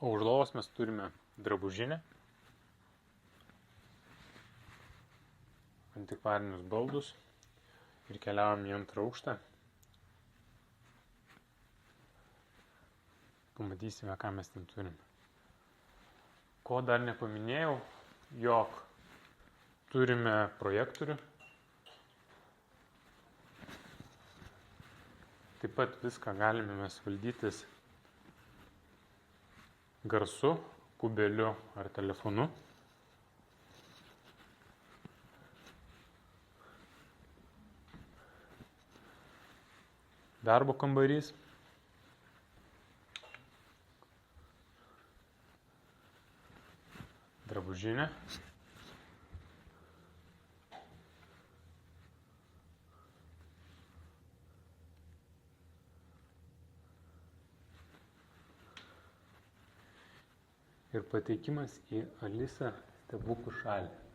O už lovos mes turime drabužinę, antikvarinius baldus ir keliavom į antrą aukštą. Pamatysime, ką mes ten turime. Ko dar nepaminėjau, jog turime projektorių. Taip pat viską galime mes valdytis garsu, kubeliu ar telefonu. Darbo kambarys. Drabužinė. Ir pateikimas į Alisą stebuklų šalį.